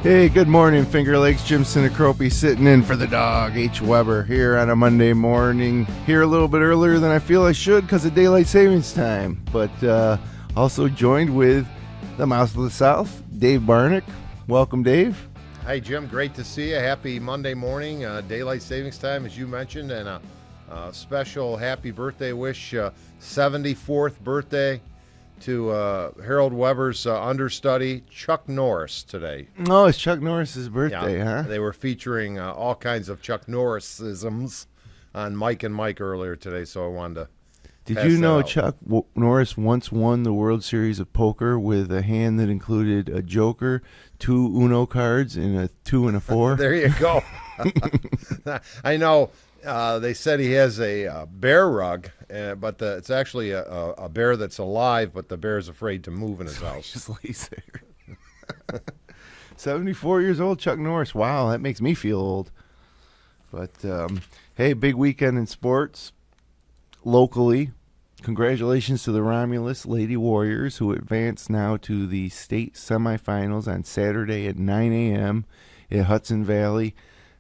Hey, good morning, Finger Lakes. Jim Sinicropi sitting in for the dog, H. Weber, here on a Monday morning. Here a little bit earlier than I feel I should because of daylight savings time. But also joined with the Mouse of the South, Dave Barnick. Welcome, Dave. Hi, Jim. Great to see you. Happy Monday morning, daylight savings time, as you mentioned, and a special happy birthday wish, 74th birthday to Harold Weber's understudy, Chuck Norris, today. Oh, it's Chuck Norris's birthday, Yeah, huh? They were featuring all kinds of Chuck Norrisisms on Mike and Mike earlier today, so I wanted to Did you know out. Chuck Norris once won the World Series of Poker with a hand that included a joker, 2 Uno cards, and a 2 and a 4? There you go. I know they said he has a bear rug, but it's actually a bear that's alive, but the bear's afraid to move in his house. Just lays there. 74 years old, Chuck Norris. Wow, that makes me feel old. But, hey, big weekend in sports. Locally, congratulations to the Romulus Lady Warriors, who advance now to the state semifinals on Saturday at 9 a.m. at Hudson Valley.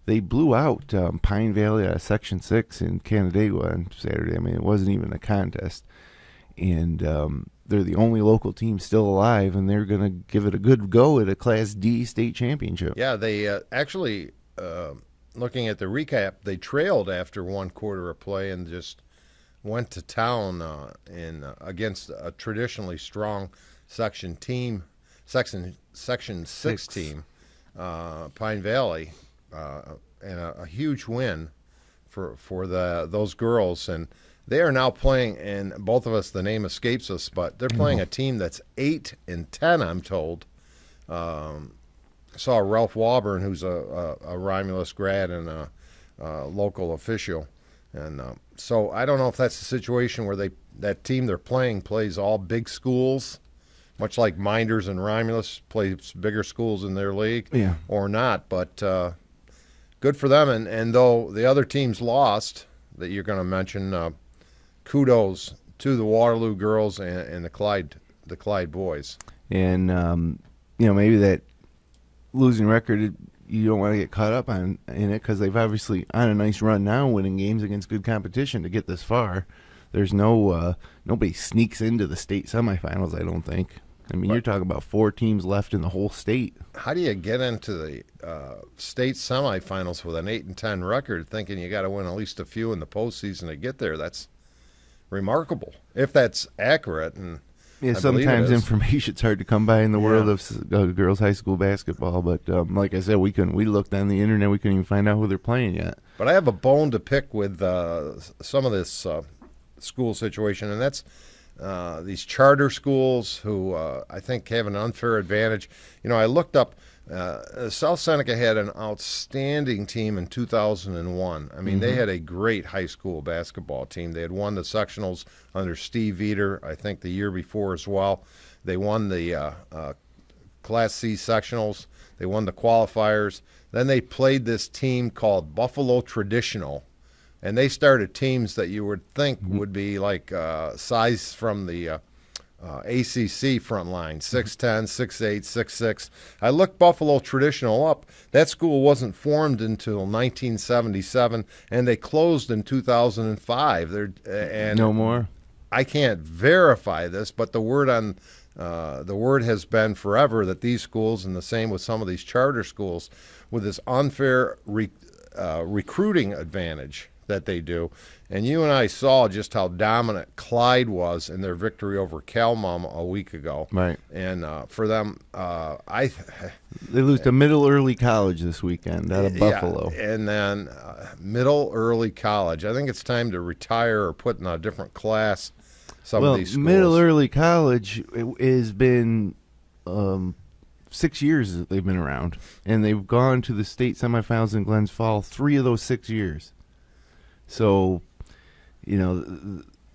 They blew out Pine Valley out of Section 6 in Canandaigua on Saturday. I mean, it wasn't even a contest. And they're the only local team still alive, and they're going to give it a good go at a Class D state championship. Yeah, they actually, looking at the recap, they trailed after one quarter of play and just went to town against a traditionally strong Section 6 team, Pine Valley. And a huge win for those girls, and they are now playing. And both of us, the name escapes us, but they're playing a team that's 8-10. I'm told. I saw Ralph Walburn, who's a Romulus grad and a local official, and so I don't know if that's the situation where that team they're playing plays all big schools, much like Minders and Romulus plays bigger schools in their league, or not, but. Good for them, and though the other teams lost that you're going to mention, kudos to the Waterloo girls and the Clyde boys. And maybe that losing record, you don't want to get caught up in it because they've obviously on a nice run now, winning games against good competition to get this far. There's nobody sneaks into the state semifinals, I don't think. I mean, you're talking about 4 teams left in the whole state. How do you get into the state semifinals with an 8-10 record, thinking you got to win at least a few in the postseason to get there? That's remarkable, if that's accurate. And yeah, sometimes information's hard to come by in the world of girls' high school basketball. But like I said, we looked on the internet, we couldn't even find out who they're playing yet. But I have a bone to pick with some of this school situation, and that's. These charter schools who I think have an unfair advantage. You know, I looked up, South Seneca had an outstanding team in 2001. I mean, they had a great high school basketball team. They had won the sectionals under Steve Veter, I think, the year before as well. They won the Class C sectionals. They won the qualifiers. Then they played this team called Buffalo Traditional. And they started teams that you would think would be like size from the ACC front line, 6'10", 6'8", 6'6". I looked Buffalo Traditional up. That school wasn't formed until 1977, and they closed in 2005. And no more. I can't verify this, but the word has been forever that these schools, and the same with some of these charter schools, with this unfair recruiting advantage that they do. And you and I saw just how dominant Clyde was in their victory over Calmum a week ago. Right. And for them, they lose to Middle Early College this weekend out of Buffalo. And then Middle Early College. I think it's time to retire or put in a different class some of these schools. Middle Early College has been 6 years that they've been around, and they've gone to the state semifinals in Glens Falls 3 of those 6 years. So, you know,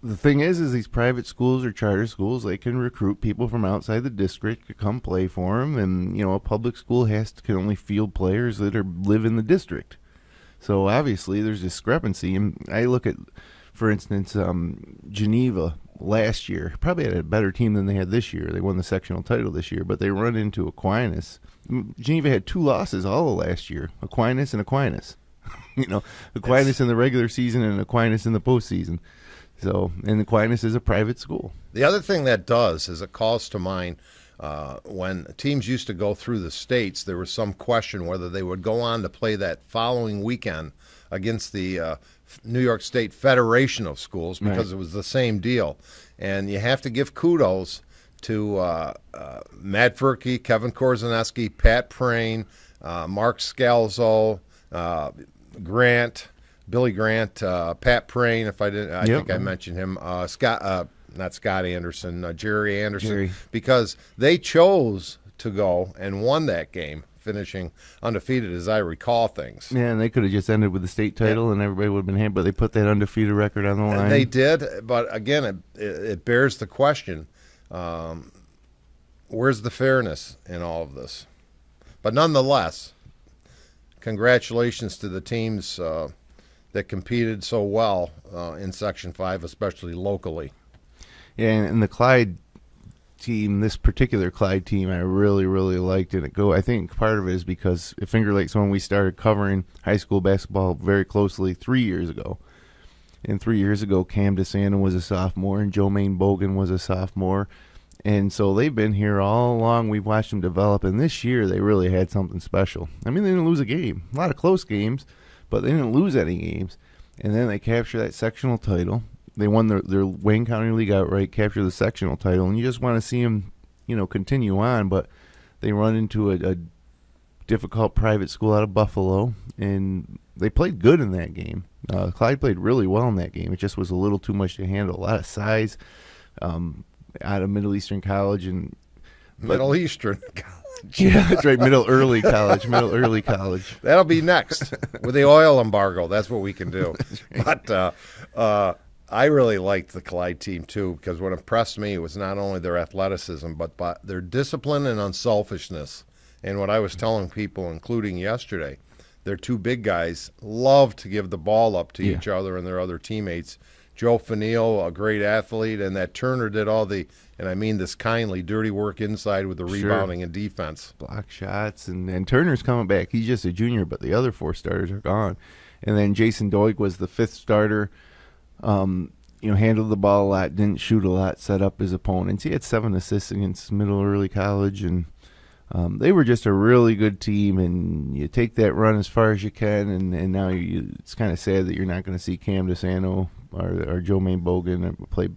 the thing is these private schools or charter schools, they can recruit people from outside the district to come play for them, and, you know, a public school can only field players that live in the district. So, obviously, there's discrepancy. And I look at, for instance, Geneva last year. Probably had a better team than they had this year. They won the sectional title this year, but they run into Aquinas. Geneva had 2 losses all of last year, Aquinas and Aquinas. Aquinas in the regular season and Aquinas in the postseason. So, and Aquinas is a private school. The other thing that does is it calls to mind when teams used to go through the states, there was some question whether they would go on to play that following weekend against the New York State Federation of Schools because It was the same deal. And you have to give kudos to Matt Furkey, Kevin Korzaneski, Pat Prain, Mark Scalzo, Billy Grant, Pat Prain, I think I mentioned him, not Scott Anderson, Jerry Anderson, because they chose to go and won that game, finishing undefeated, as I recall things. Yeah, and they could have just ended with the state title and everybody would have been happy, but they put that undefeated record on the line. And they did, but again, it bears the question, where's the fairness in all of this? But nonetheless, congratulations to the teams that competed so well in Section 5, especially locally. Yeah, and the Clyde team, this particular Clyde team, I really, really liked it. I think part of it is because at Finger Lakes, when we started covering high school basketball very closely 3 years ago, and 3 years ago, Cam DeSanta was a sophomore and Joe Maine Bogan was a sophomore. And so they've been here all along. We've watched them develop, and this year they really had something special. I mean, they didn't lose a game. A lot of close games, but they didn't lose any games. And then they captured that sectional title. They won their Wayne County League outright, captured the sectional title, and you just want to see them, continue on. But they run into a difficult private school out of Buffalo, and they played good in that game. Clyde played really well in that game. It just was a little too much to handle. A lot of size out of Middle Eastern College. Middle Eastern College. Yeah, that's right, Middle Early College. That'll be next with the oil embargo. That's what we can do. Right. But I really liked the Clyde team, too, because what impressed me was not only their athleticism, but their discipline and unselfishness. And what I was telling people, including yesterday, their 2 big guys love to give the ball up to each other and their other teammates. Joe Fanil, a great athlete, and that Turner did all the, and I mean this kindly, dirty work inside with the rebounding and defense. Block shots, and Turner's coming back. He's just a junior, but the other 4 starters are gone. And then Jason Doig was the 5th starter. Handled the ball a lot, didn't shoot a lot, set up his opponents. He had 7 assists against Middle Early College, and they were just a really good team. And you take that run as far as you can, and now it's kind of sad that you're not going to see Cam DeSanto or Joe Maine Bogan play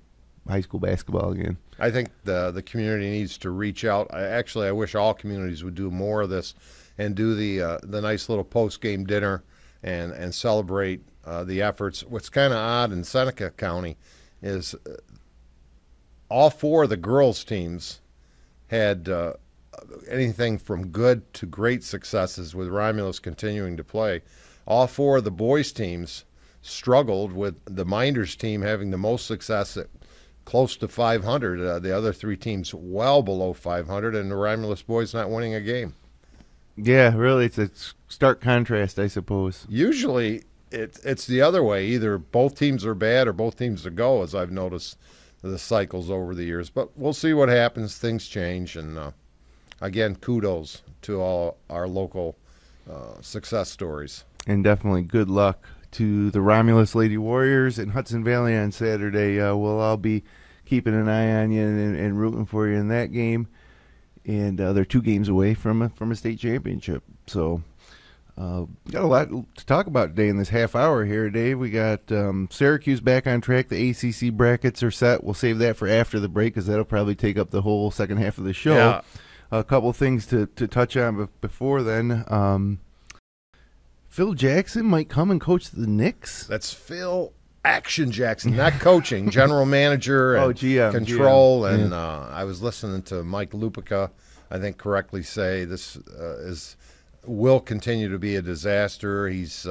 high school basketball again. I think the community needs to reach out. I wish all communities would do more of this and do the nice little post-game dinner and celebrate the efforts. What's kind of odd in Seneca County is all 4 of the girls' teams had anything from good to great successes, with Romulus continuing to play. All 4 of the boys' teams struggled, with the Minders team having the most success at close to 500. The other 3 teams well below 500, and the Romulus boys not winning a game. Yeah, really, it's a stark contrast, I suppose. Usually it's the other way. Either both teams are bad or both teams are go, as I've noticed the cycles over the years. But we'll see what happens. Things change. And, again, kudos to all our local success stories. And definitely good luck to the Romulus Lady Warriors in Hudson Valley on Saturday. We'll all be keeping an eye on you and rooting for you in that game. And they're 2 games away from a state championship. So got a lot to talk about today in this half hour here, Dave. We got Syracuse back on track. The ACC brackets are set. We'll save that for after the break because that'll probably take up the whole second half of the show. Yeah. A couple things to touch on before then. Phil Jackson might come and coach the Knicks. That's Phil Action Jackson, not coaching, general manager and GM, control. GM. And I was listening to Mike Lupica, I think correctly say this will continue to be a disaster. He's,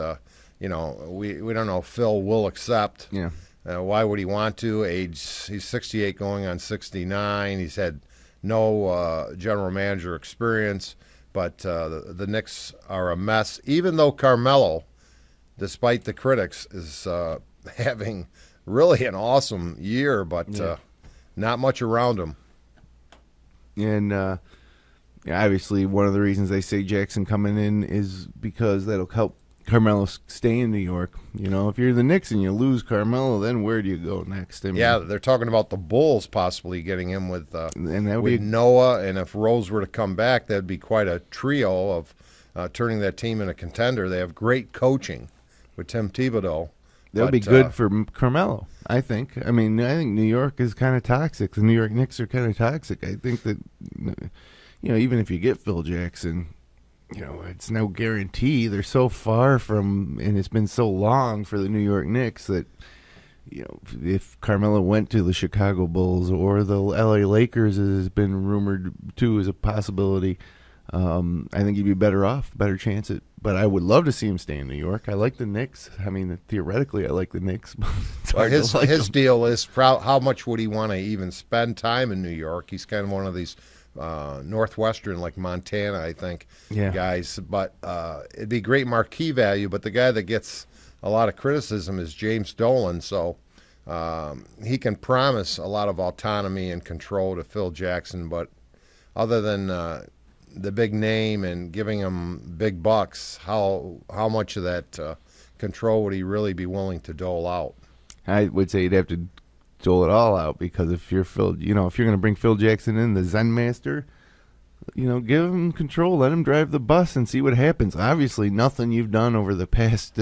we don't know if Phil will accept. Yeah. Why would he want to? He's 68 going on 69. He's had no general manager experience. But the Knicks are a mess, even though Carmelo, despite the critics, is having really an awesome year, but not much around him. And obviously, one of the reasons they say Jackson coming in is because that'll help Carmelo stay in New York. You know, if you're the Knicks and you lose Carmelo, then where do you go next? I mean, Yeah, they're talking about the Bulls possibly getting him with and that would be Noah, and if Rose were to come back, that'd be quite a trio of turning that team into a contender. They have great coaching with Tim Thibodeau. that would be good for Carmelo, I think. I mean, I think New York is kind of toxic. The New York Knicks are kind of toxic. I think that, you know, even if you get Phil Jackson, you know, it's no guarantee. They're so far from, and it's been so long for the New York Knicks that, you know, if Carmelo went to the Chicago Bulls or the LA Lakers, as has been rumored too as a possibility, I think he'd be better off, better chance at. But I would love to see him stay in New York. I like the Knicks. I mean, theoretically, I like the Knicks. Well, his deal is how much would he want to even spend time in New York? He's kind of one of these Northwestern, like Montana, I think, guys. But it'd be great marquee value. But the guy that gets a lot of criticism is James Dolan. So he can promise a lot of autonomy and control to Phil Jackson. But other than the big name and giving him big bucks, how much of that control would he really be willing to dole out? I would say you'd have to dole it all out, because if you're Phil, you know, if you're going to bring Phil Jackson in, the Zen master, you know, give him control, let him drive the bus and see what happens. Obviously, nothing you've done over the past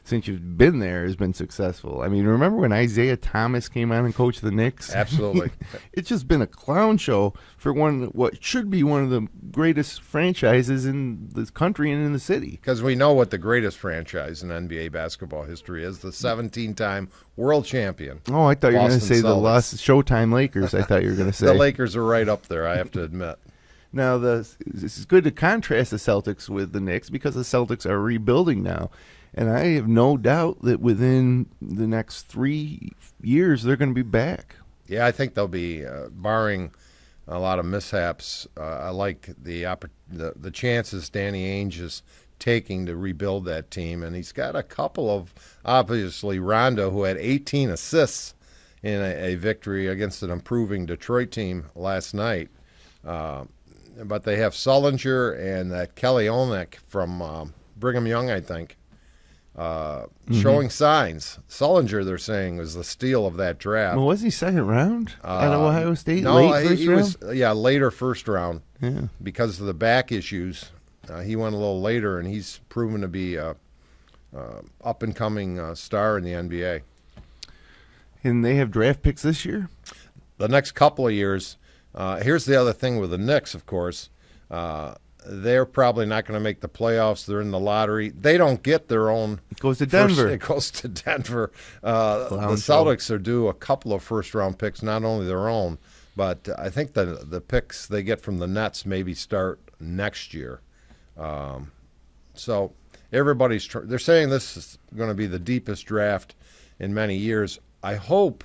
since you've been there has been successful. I mean, remember when Isaiah Thomas came on and coached the Knicks? Absolutely. It's just been a clown show for what should be one of the greatest franchises in this country and in the city. Because we know what the greatest franchise in NBA basketball history is, the 17-time world champion. Oh, I thought you were going to say Boston the Celtics. lost Showtime Lakers. I thought you were going to say. The Lakers are right up there, I have to admit. Now, this is good to contrast the Celtics with the Knicks, because the Celtics are rebuilding now. And I have no doubt that within the next 3 years, they're going to be back. Yeah, I think they'll be, barring a lot of mishaps. I like the chances Danny Ainge is taking to rebuild that team. And he's got a couple of, obviously, Rondo, who had 18 assists in a victory against an improving Detroit team last night. But they have Sullinger and that Kelly Olynyk from Brigham Young, I think. Showing signs. Sullinger, they're saying, was the steal of that draft. Well, was he second round out of Ohio State? No, late first he round? was later first round. Yeah. Because of the back issues. He went a little later, and he's proven to be a up-and-coming star in the NBA. And they have draft picks this year? The next couple of years. Here's the other thing with the Knicks, of course. They're probably not going to make the playoffs. They're in the lottery. They don't get their own. It goes to Denver. It goes to Denver. The Celtics are due a couple of first-round picks, not only their own, but I think the picks they get from the Nets maybe start next year. So everybody's they're saying this is going to be the deepest draft in many years. I hope,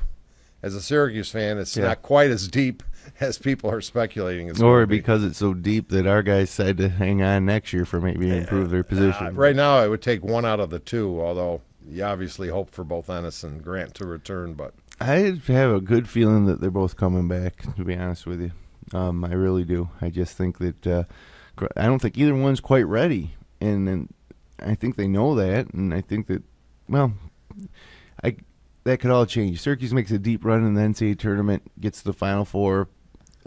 as a Syracuse fan, it's not quite as deep as people are speculating. Or because it's so deep that our guys decide to hang on next year for maybe improve their position. Right now, I would take one out of the two, although you obviously hope for both Ennis and Grant to return. But I have a good feeling that they're both coming back, to be honest with you. I really do. I just think that I don't think either one's quite ready. And I think they know that. And I think that, well, that could all change. Syracuse makes a deep run in the NCAA tournament, gets to the Final Four,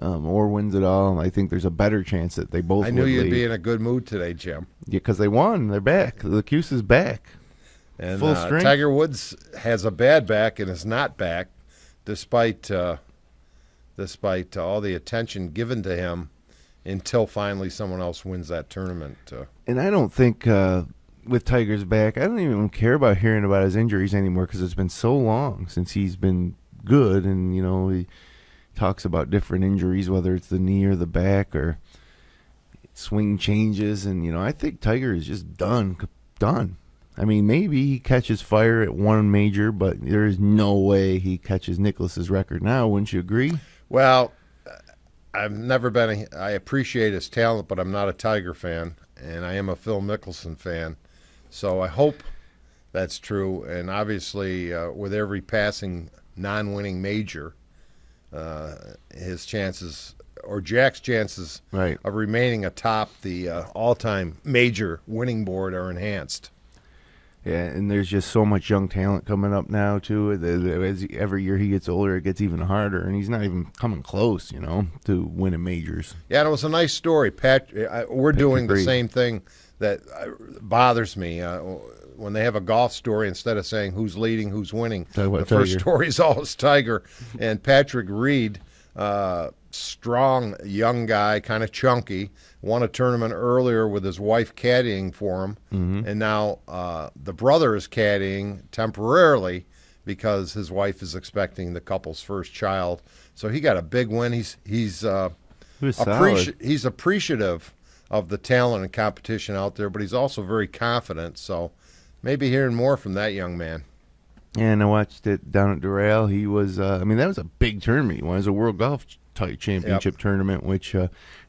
or wins it all. I think there's a better chance that they both. I knew you'd be in a good mood today, Jim. Yeah, because they won. They're back. The Cuse is back. And full strength. Tiger Woods has a bad back and is not back, despite all the attention given to him, until finally someone else wins that tournament. And I don't think with Tiger's back, I don't even care about hearing about his injuries anymore, because it's been so long since he's been good. And, you know, he talks about different injuries, whether it's the knee or the back or swing changes. And, you know, I think Tiger is just done. I mean, maybe he catches fire at one major, but there is no way he catches Nicklaus's record now. Wouldn't you agree? Well, I've never been I appreciate his talent, but I'm not a Tiger fan, and I am a Phil Mickelson fan. So I hope That's true, and obviously with every passing non-winning major, his chances, or Jack's chances, Right. of remaining atop the all-time major winning board are enhanced. Yeah, and there's just so much young talent coming up now, too. As every year he gets older, it gets even harder, and he's not even coming close, to winning majors. Yeah, and it was a nice story. We're doing the agreed. same thing that bothers me. When they have a golf story, instead of saying who's leading, who's winning, the first Tiger. story is always Tiger. And Patrick Reed, strong young guy, kind of chunky, won a tournament earlier with his wife caddying for him. And now the brother is caddying temporarily because his wife is expecting the couple's first child. So he got a big win. He's appreciative of the talent and competition out there, but he's also very confident. So maybe hearing more from that young man. And I watched it down at Doral. He was, that was a big tournament. He won. It was a World Golf Championship tournament, which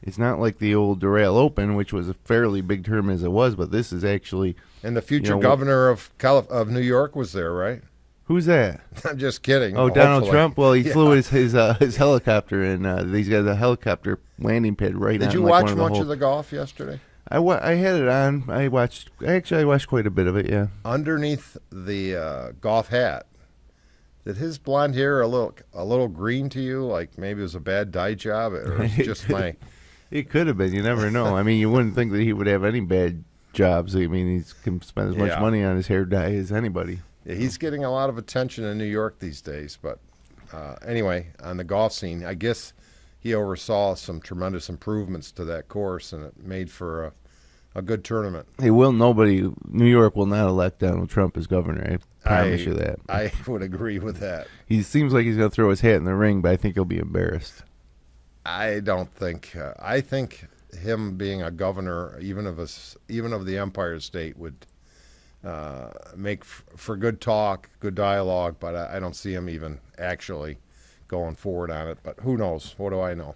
it's not like the old Doral Open, which was a fairly big tournament as it was, but this is actually. And the future governor of New York was there, right? Who's that? I'm just kidding. Oh, Donald Trump? Well, he flew his helicopter, and he's got a helicopter landing pad right on. Did you watch much of the golf yesterday? I had it on. I watched quite a bit of it, yeah. Underneath the golf hat, did his blonde hair a little green to you? Like maybe it was a bad dye job, or it was just my. It could have been. You never know. I mean, you wouldn't think that he would have any bad jobs. I mean, he can spend as much money on his hair dye as anybody. Yeah, he's getting a lot of attention in New York these days. But anyway, on the golf scene, I guess he oversaw some tremendous improvements to that course, and it made for a good tournament. New York will not elect Donald Trump as governor. I promise you that. I would agree with that. He seems like he's going to throw his hat in the ring, but I think he'll be embarrassed. I don't think. I think him being a governor, even of the Empire State, would make for good talk, good dialogue. But I don't see him even actually going forward on it. But who knows? What do I know?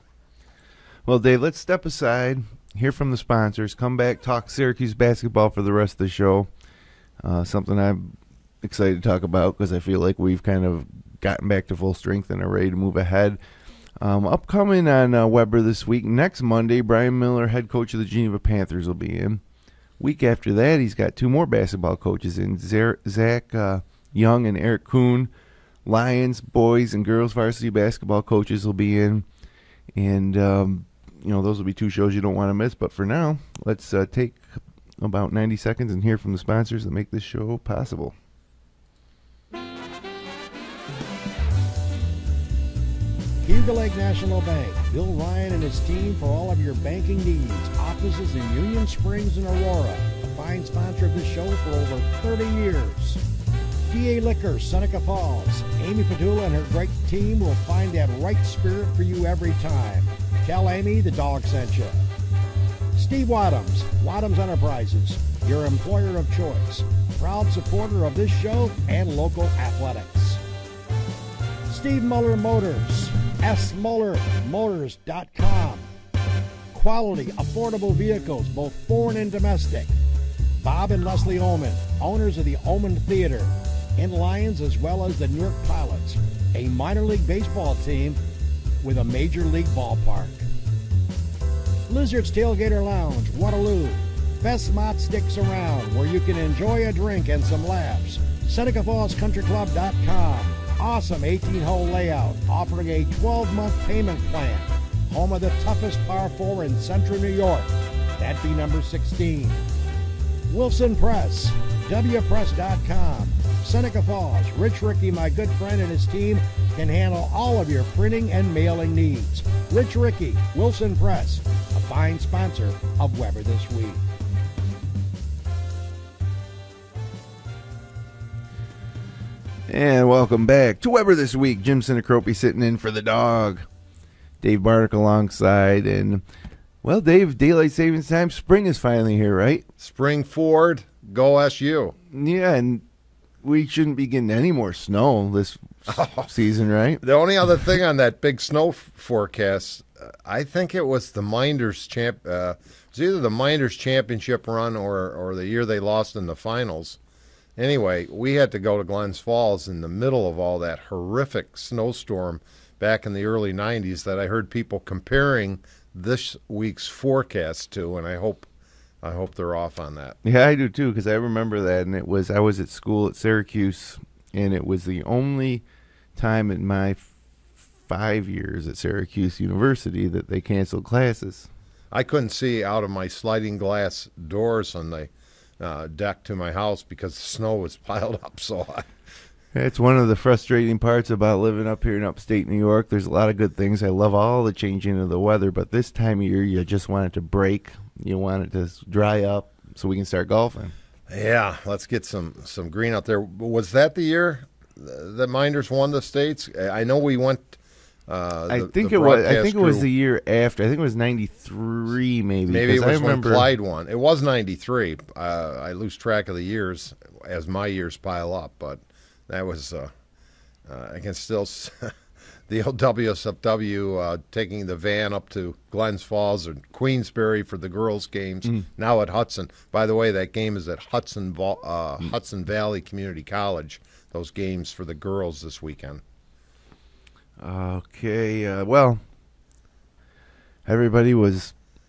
Well, Dave, let's step aside, hear from the sponsors, come back, talk Syracuse basketball for the rest of the show. Something I'm excited to talk about because I feel like we've kind of gotten back to full strength and are ready to move ahead. Upcoming on Weber this week, next Monday, Brian Miller, head coach of the Geneva Panthers, will be in. Week after that, he's got two more basketball coaches in, Zach Young and Eric Kuhn. Lions, boys, and girls varsity basketball coaches will be in. And, those will be two shows you don't want to miss. But for now, let's take about 90 seconds and hear from the sponsors that make this show possible. Hugo Lake National Bank. Bill Ryan and his team for all of your banking needs. Offices in Union Springs and Aurora. A fine sponsor of this show for over 30 years. TA Liquor, Seneca Falls. Amy Padula and her great team will find that right spirit for you every time. Tell Amy the dog sent you. Steve Wadhams, Wadhams Enterprises, your employer of choice. Proud supporter of this show and local athletics. Steve Muller Motors, smullermotors.com. Quality, affordable vehicles, both foreign and domestic. Bob and Leslie Oman, owners of the Oman Theater, in Lions as well as the New York Pilots, a minor league baseball team with a major league ballpark. Lizard's Tailgater Lounge, Waterloo. Best Mott Sticks around, where you can enjoy a drink and some laughs. SenecaFallsCountryClub.com. Awesome 18-hole layout, offering a 12-month payment plan. Home of the toughest par 4 in central New York. That'd be number 16. Wilson Press, WPress.com. Seneca Falls. Rich Ricky, my good friend, and his team can handle all of your printing and mailing needs. Rich Ricky, Wilson Press, a fine sponsor of Weber This Week. And welcome back to Weber This Week. Jim Sinicropi sitting in for the dog. Dave Barnick alongside. And, well, Dave, daylight savings time. Spring is finally here, right? Spring forward, go SU. Yeah, and we shouldn't be getting any more snow this season, right? The only other thing on that big snow forecast, I think it was the Minders it was either the Minders championship run or the year they lost in the finals. Anyway, we had to go to Glens Falls in the middle of all that horrific snowstorm back in the early 90s that I heard people comparing this week's forecast to, and I hope they're off on that. Yeah, I do too, because I remember that, and I was at school at Syracuse, and it was the only time in my 5 years at Syracuse University that they canceled classes. I couldn't see out of my sliding glass doors on the deck to my house because the snow was piled up so high. It's one of the frustrating parts about living up here in upstate New York. There's a lot of good things. I love all the changing of the weather, but this time of year, you just want it to break. You want it to dry up so we can start golfing. Yeah, let's get some green out there. Was that the year that Minders won the States? I know we went. I think it was the year after. I think it was '93, maybe. Maybe it was when Clyde won. It was '93. I lose track of the years as my years pile up, but that was I can still the old WSFW taking the van up to Glens Falls and Queensbury for the girls' games. Now at Hudson. By the way, that game is at Hudson Valley Community College. Those games for the girls this weekend. Okay, well,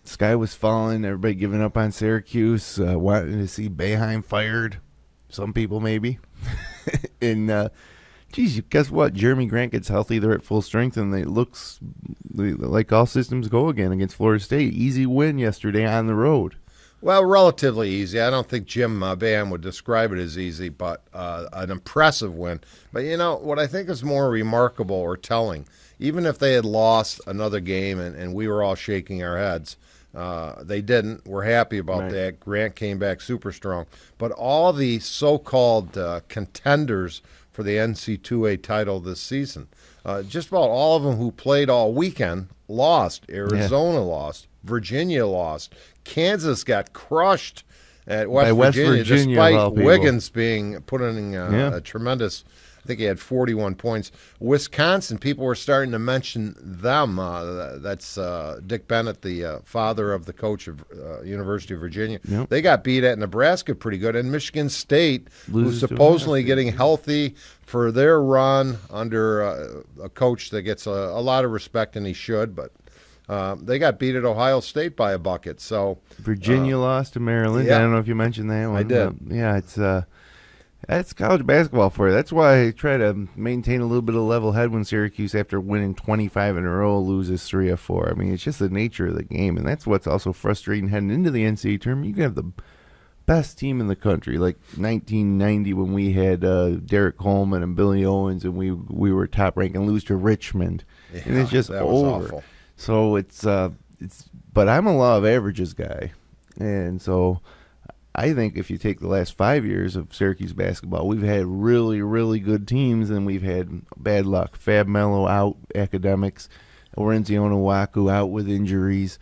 sky was falling, everybody giving up on Syracuse, wanting to see Boeheim fired, some people maybe. And, geez, guess what? Jeremy Grant gets healthy, they're at full strength, and it looks like all systems go again against Florida State. Easy win yesterday on the road. Well, relatively easy. I don't think Jim Boeheim would describe it as easy, but an impressive win. But, you know, what I think is more remarkable or telling, even if they had lost another game and we were all shaking our heads, they didn't. We're happy about that. Grant came back super strong. But all the so-called contenders for the NC2A title this season, just about all of them who played all weekend lost. Arizona lost. Virginia lost. Kansas got crushed at West Virginia despite Wiggins being put in a tremendous, I think he had 41 points. Wisconsin, people were starting to mention them. That's Dick Bennett, the father of the coach of University of Virginia. Yep. They got beat at Nebraska pretty good. And Michigan State, who's supposedly getting healthy for their run under a coach that gets a lot of respect, and he should, but they got beat at Ohio State by a bucket. So Virginia lost to Maryland. Yeah. I don't know if you mentioned that one. I did. Yeah, that's college basketball for you. That's why I try to maintain a little bit of level head when Syracuse, after winning 25 in a row, loses 3 of 4. I mean, it's just the nature of the game, and that's what's also frustrating heading into the NCAA tournament. You can have the best team in the country, like 1990 when we had Derek Coleman and Billy Owens, and we were top ranked, and lose to Richmond, and it's just that over. Was awful. So but I'm a law of averages guy, and so I think if you take the last 5 years of Syracuse basketball, we've had really, really good teams, and we've had bad luck. Fab Melo out, academics, Lorenzo Onuaku out with injuries,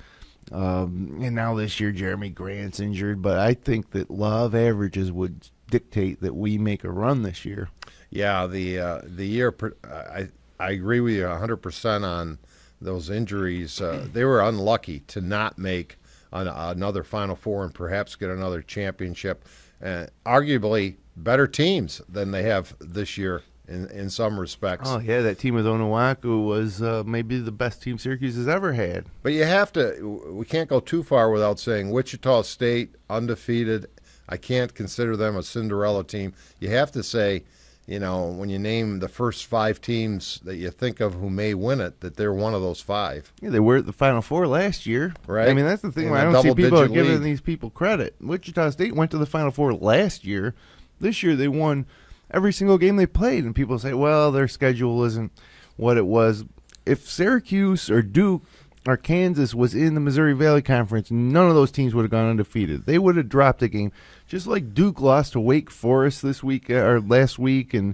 and now this year Jeremy Grant's injured. But I think that law of averages would dictate that we make a run this year. Yeah, the year I agree with you 100% on those injuries. They were unlucky to not make another Final Four and perhaps get another championship. Arguably better teams than they have this year in some respects. Oh, yeah, that team with Onuaku was maybe the best team Syracuse has ever had. But we can't go too far without saying Wichita State, undefeated. I can't consider them a Cinderella team. You have to say, you know, when you name the first 5 teams that you think of who may win it, that they're one of those 5. Yeah, they were at the Final Four last year. Right. I mean, that's the thing where I don't see people giving these people credit. Wichita State went to the Final Four last year. This year they won every single game they played, and people say, well, their schedule isn't what it was. If Syracuse or Duke or Kansas was in the Missouri Valley Conference, none of those teams would have gone undefeated. They would have dropped a game. Just like Duke lost to Wake Forest this week or last week, and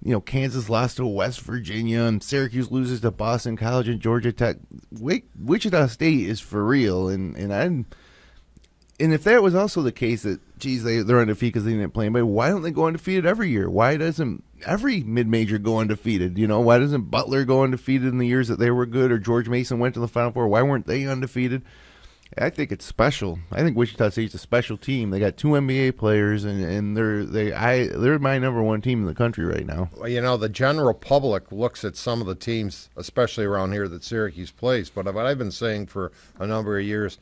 you know Kansas lost to West Virginia, and Syracuse loses to Boston College and Georgia Tech. Wichita State is for real, and if that was also the case that they're undefeated because they didn't play anybody, why don't they go undefeated every year? Why doesn't every mid-major go undefeated? You know, why doesn't Butler go undefeated in the years that they were good, or George Mason went to the Final Four? Why weren't they undefeated? I think it's special. I think Wichita State's a special team. They got 2 NBA players, and they're my number one team in the country right now. Well, you know, the general public looks at some of the teams, especially around here, that Syracuse plays. But what I've been saying for a number of years,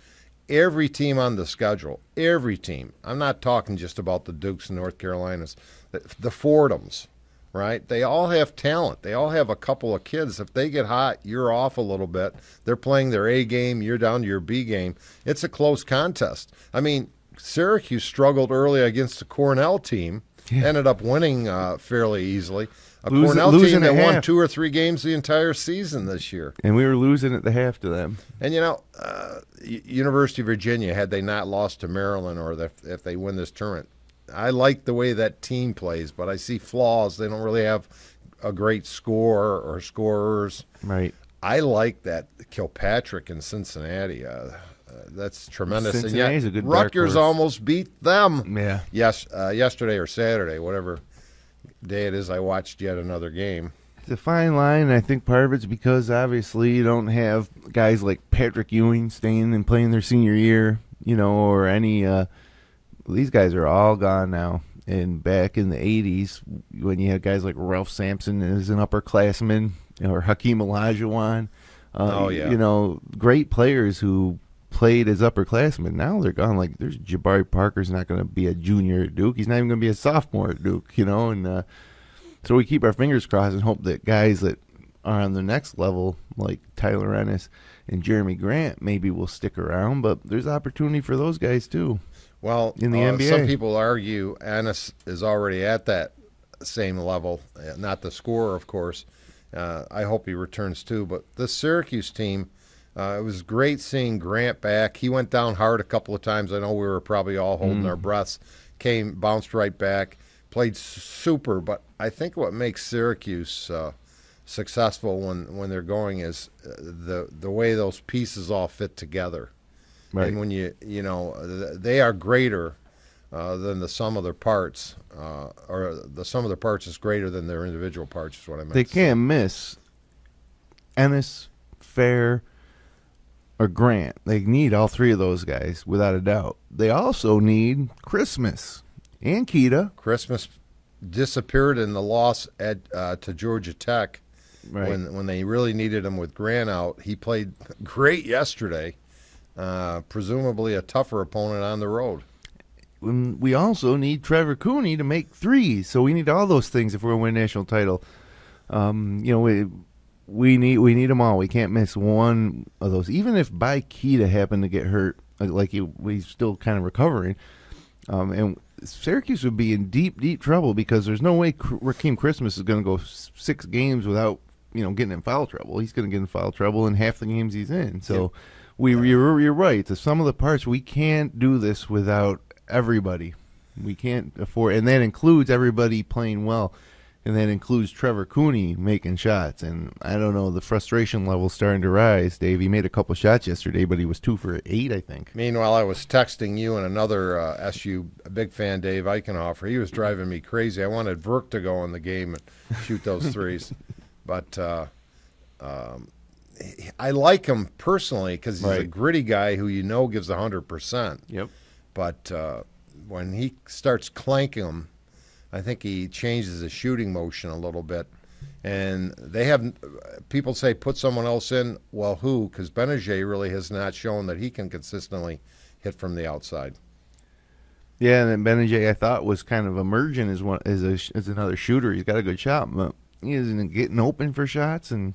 every team on the schedule, every team, I'm not talking just about the Dukes and North Carolinas, the Fordhams, right? They all have talent. They all have a couple of kids. If they get hot, you're off a little bit. They're playing their A game. You're down to your B game. It's a close contest. I mean, Syracuse struggled early against a Cornell team, ended up winning fairly easily. Cornell team that won 2 or 3 games the entire season this year. And we were losing at the half to them. And, you know, University of Virginia, had they not lost to Maryland or if they win this tournament, I like the way that team plays, but I see flaws. They don't really have a great score or scorers. Right. I like that Kilpatrick in Cincinnati. That's tremendous. Cincinnati's a good Rutgers almost beat them. Yeah. Yesterday or Saturday, whatever day it is. I watched yet another game. It's a fine line. I think part of it's because obviously you don't have guys like Patrick Ewing staying and playing their senior year, you know, or any. These guys are all gone now. And back in the 80s, when you had guys like Ralph Sampson as an upperclassman, or Hakeem Olajuwon, you know, great players who played as upperclassmen. Now they're gone. Like, there's Jabari Parker's not going to be a junior at Duke. He's not even going to be a sophomore at Duke, you know. And so we keep our fingers crossed and hope that guys that are on the next level, like Tyler Ennis and Jeremy Grant, maybe will stick around. But there's opportunity for those guys, too. Well, in the NBA. Some people argue Ennis is already at that same level, not the scorer, of course. I hope he returns too. But the Syracuse team, it was great seeing Grant back. He went down hard a couple of times. I know we were probably all holding our breaths. Bounced right back, played super. But I think what makes Syracuse successful when they're going is the way those pieces all fit together. Right. And when you know, they are greater than the sum of their parts, or the sum of their parts is greater than their individual parts, is what I meant. They can't miss Ennis, Fair, or Grant. They need all 3 of those guys, without a doubt. They also need Christmas and Keita. Christmas disappeared in the loss to Georgia Tech, right, when they really needed him with Grant out. He played great yesterday. Presumably a tougher opponent on the road. We also need Trevor Cooney to make 3s, so we need all those things if we're going to win a national title. You know, we need them all. We can't miss one of those. Even if Keita happened to get hurt, like he's still kind of recovering, and Syracuse would be in deep trouble because there's no way Rakeem Christmas is going to go 6 games without, you know, getting in foul trouble. He's going to get in foul trouble in half the games he's in. So. Yeah. You're right. The sum of the parts, we can't do this without everybody. We can't afford, and that includes everybody playing well, and that includes Trevor Cooney making shots. And I don't know, the frustration level's starting to rise. Dave, he made a couple shots yesterday, but he was 2 for 8, I think. Meanwhile, I was texting you and another SU big fan, Dave Eichenhofer. He was driving me crazy. I wanted Verk to go in the game and shoot those 3s, but. I like him personally because he's a gritty guy who you know gives 100%. Yep. But when he starts clanking them, I think he changes his shooting motion a little bit. And they have people say put someone else in. Well, who? Because Benajay really has not shown that he can consistently hit from the outside. Yeah, and then Benajay I thought was kind of emerging as another shooter. He's got a good shot, but he isn't getting open for shots and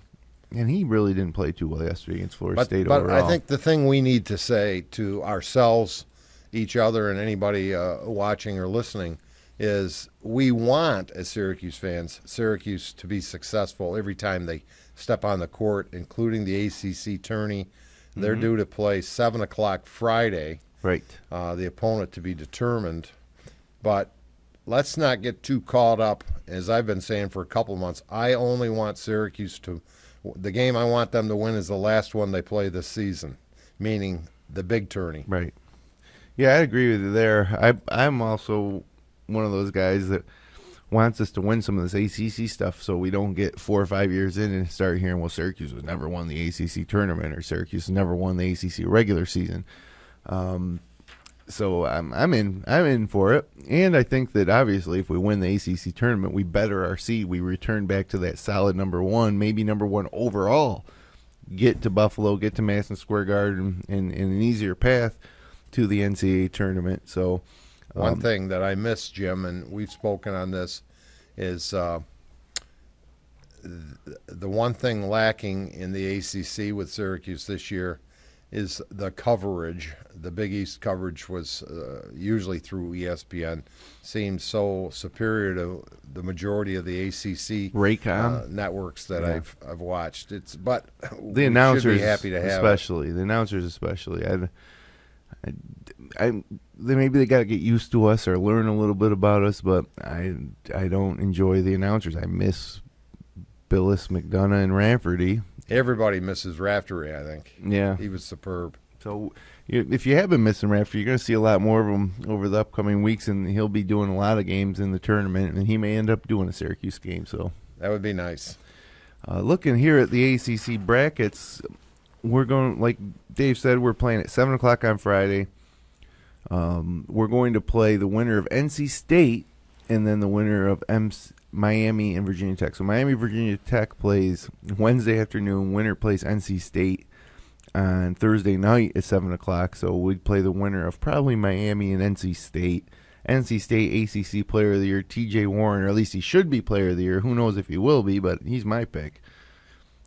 he really didn't play too well yesterday against Florida State overall. But I think the thing we need to say to ourselves, each other, and anybody watching or listening is we want, as Syracuse fans, Syracuse to be successful every time they step on the court, including the ACC tourney. They're due to play 7 o'clock Friday. Right. The opponent to be determined. But let's not get too caught up, as I've been saying for a couple of months. I only want Syracuse to – the game I want them to win is the last one they play this season, meaning the big tourney. Right. Yeah, I agree with you there. I'm also one of those guys that wants us to win some of this ACC stuff so we don't get 4 or 5 years in and start hearing, well, Syracuse has never won the ACC tournament or Syracuse has never won the ACC regular season. So I'm in for it. And I think that obviously if we win the ACC tournament, we better our seed. We return back to that solid number 1, maybe number 1 overall. Get to Buffalo, get to Madison Square Garden in an easier path to the NCAA tournament. So one thing that I miss, Jim, and we've spoken on this, is the one thing lacking in the ACC with Syracuse this year is the coverage. The Big East coverage was usually through ESPN. Seems so superior to the majority of the ACC networks that I've watched. But the announcers should be happy to have especially it. The announcers especially. Maybe they got to get used to us or learn a little bit about us, but I don't enjoy the announcers. I miss Billis, McDonough, and Rafferty. Everybody misses Raftery, I think. Yeah. He was superb. So if you have been missing Raftery, you're going to see a lot more of him over the upcoming weeks, and he'll be doing a lot of games in the tournament, and he may end up doing a Syracuse game. So that would be nice. Looking here at the ACC brackets, we're going, like Dave said, we're playing at 7 o'clock on Friday. We're going to play the winner of NC State and then the winner of Miami and Virginia Tech. So Miami, Virginia Tech plays Wednesday afternoon. Winner plays NC State on Thursday night at 7 o'clock. So we'd play the winner of probably Miami and NC State. NC State ACC Player of the Year, TJ Warren, or at least he should be Player of the Year. Who knows if he will be, but he's my pick.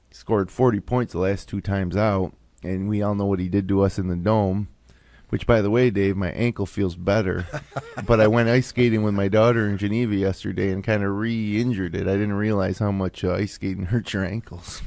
He scored 40 points the last 2 times out, and we all know what he did to us in the Dome. Which, by the way, Dave, my ankle feels better. But I went ice skating with my daughter in Geneva yesterday and kind of re-injured it. I didn't realize how much ice skating hurts your ankles.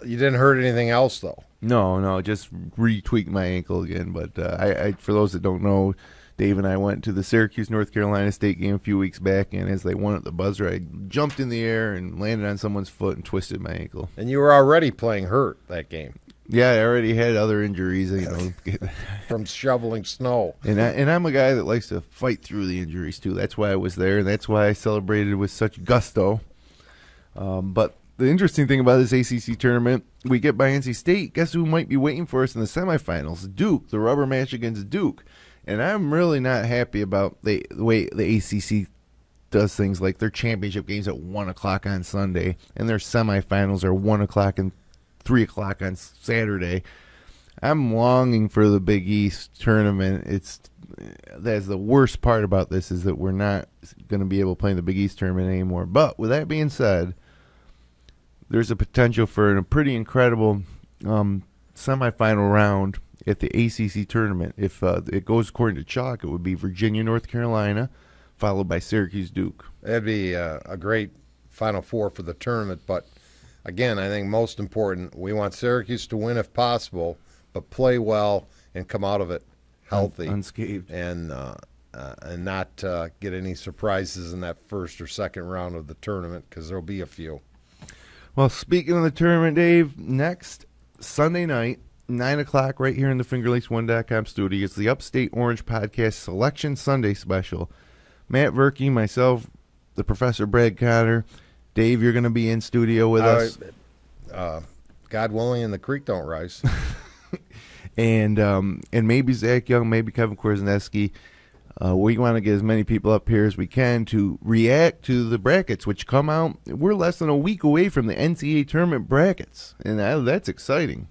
You didn't hurt anything else, though? No, just re-tweaked my ankle again. But I, for those that don't know, Dave and I went to the Syracuse, North Carolina State game a few weeks back, and as they won at the buzzer, I jumped in the air and landed on someone's foot and twisted my ankle. And you were already playing hurt that game. Yeah, I already had other injuries, from shoveling snow. And I'm a guy that likes to fight through the injuries too. That's why I was there, and that's why I celebrated with such gusto. But the interesting thing about this ACC tournament, we get by NC State. Guess who might be waiting for us in the semifinals? Duke, the rubber match against Duke. And I'm really not happy about the way the ACC does things, like their championship games at 1 o'clock on Sunday, and their semifinals are 1 o'clock and 3 o'clock on Saturday. I'm longing for the Big East tournament. That's the worst part about this, is that we're not going to be able to play in the Big East tournament anymore. But with that being said, there's a potential for a pretty incredible semifinal round at the ACC tournament. If it goes according to chalk, it would be Virginia, North Carolina, followed by Syracuse, Duke. That'd be a great Final Four for the tournament, but again, I think most important, we want Syracuse to win if possible, but play well and come out of it healthy, unscathed, and not get any surprises in that first or second round of the tournament, because there'll be a few. Well, speaking of the tournament, Dave, next Sunday night, 9 o'clock, right here in the FingerLakes1.com studio, it's the Upstate Orange Podcast Selection Sunday Special. Matt Verkey, myself, the Professor Brad Conner. Dave, you're going to be in studio with us. God willing, and the creek don't rise. and maybe Zach Young, maybe Kevin Korzeniewski. We want to get as many people up here as we can to react to the brackets, which come out. We're less than a week away from the NCAA tournament brackets, and that's exciting.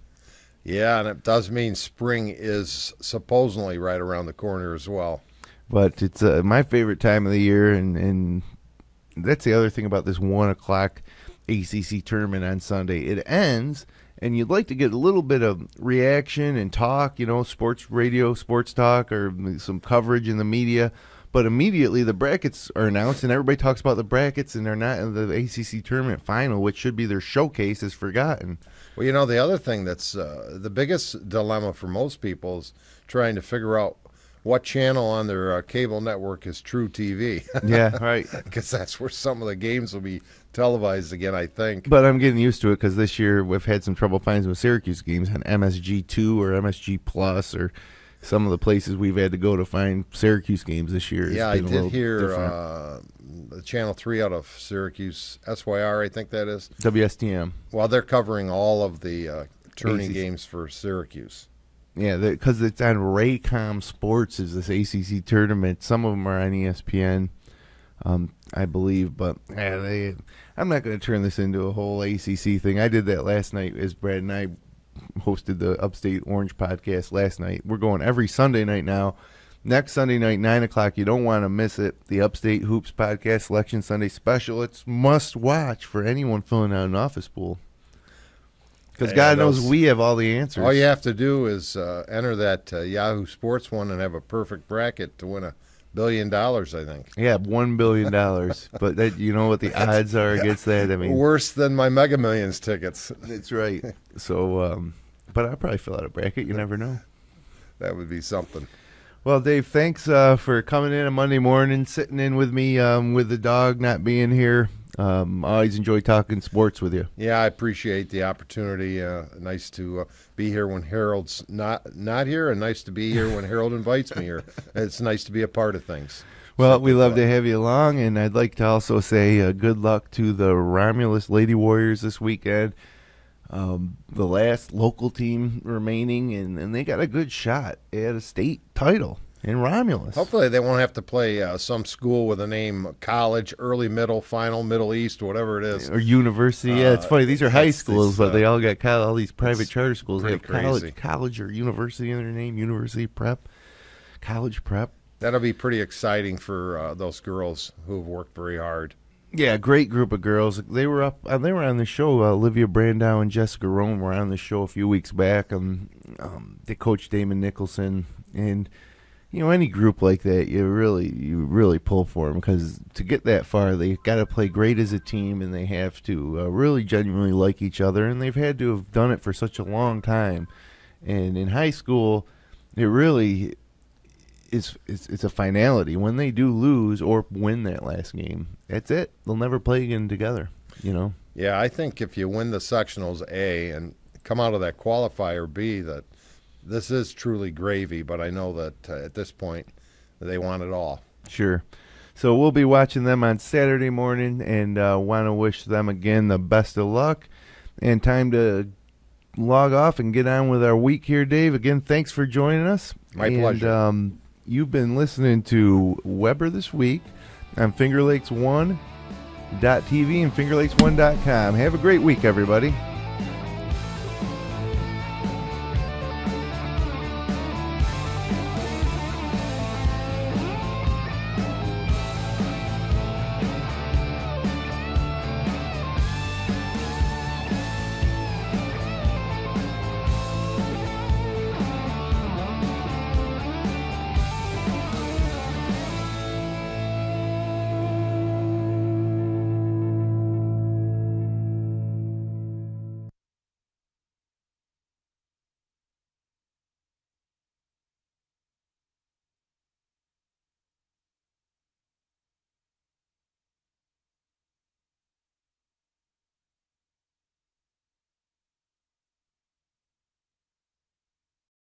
Yeah, and it does mean spring is supposedly right around the corner as well. But it's my favorite time of the year, and that's the other thing about this 1 o'clock ACC tournament on Sunday. It ends, and you'd like to get a little bit of reaction and talk, sports radio, sports talk, or some coverage in the media. But immediately the brackets are announced, and everybody talks about the brackets, and they're not in the ACC tournament final, which should be their showcase, is forgotten. Well, the other thing that's the biggest dilemma for most people is trying to figure out what channel on their cable network is True TV. Yeah, right. Because that's where some of the games will be televised again, I think. But I'm getting used to it, because this year we've had some trouble finding some Syracuse games on MSG2 or MSG Plus, or some of the places we've had to go to find Syracuse games this year. Yeah, I did hear the Channel 3 out of Syracuse, SYR, I think that is. WSTM. Well, they're covering all of the tourney ACC. games for Syracuse. Yeah, because it's on Raycom Sports is this ACC tournament. Some of them are on ESPN, I believe. But I'm not going to turn this into a whole ACC thing. I did that last night as Brad and I hosted the Upstate Orange podcast last night. We're going every Sunday night now. Next Sunday night, 9 o'clock. You don't want to miss it. The Upstate Hoops Podcast Selection Sunday Special. It's must watch for anyone filling out an office pool. Because God knows we have all the answers. All you have to do is enter that Yahoo Sports one and have a perfect bracket to win $1 billion, I think. Yeah, $1 billion. But that, you know what the odds are against that? I mean, worse than my Mega Millions tickets. That's right. So, but I'll probably fill out a bracket. You never know. That would be something. Well, Dave, thanks for coming in on Monday morning, sitting in with me with the dog not being here. I always enjoy talking sports with you. Yeah, I appreciate the opportunity. Nice to be here when Harold's not here, and nice to be here when Harold invites me here. It's nice to be a part of things. Well, we love to have you along, and I'd like to also say good luck to the Romulus Lady Warriors this weekend. The last local team remaining, and they got a good shot at a state title in Romulus. Hopefully they won't have to play some school with a name college, early, middle, final, Middle East, whatever it is. Or university. Yeah, it's funny. These are high schools, but they all got all these private charter schools. They have college or university in their name, university prep, college prep. That'll be pretty exciting for those girls who have worked very hard. Yeah, great group of girls. They were up. They were on the show. Olivia Brandow and Jessica Rome were on the show a few weeks back. They coached Damon Nicholson, and you know, any group like that, you really pull for them, because to get that far, they got to play great as a team, and they have to really genuinely like each other, and they've had to have done it for such a long time. And in high school, it really it's a finality. When they do lose or win that last game, that's it. They'll never play again together, you know? Yeah, I think if you win the sectionals A and come out of that qualifier B, that this is truly gravy, but I know that at this point they want it all. Sure. So we'll be watching them on Saturday morning, and want to wish them again the best of luck. And time to log off and get on with our week here, Dave. Again, thanks for joining us. My pleasure. You've been listening to Weber This Week on FingerLakes1.tv and FingerLakes1.com. Have a great week, everybody.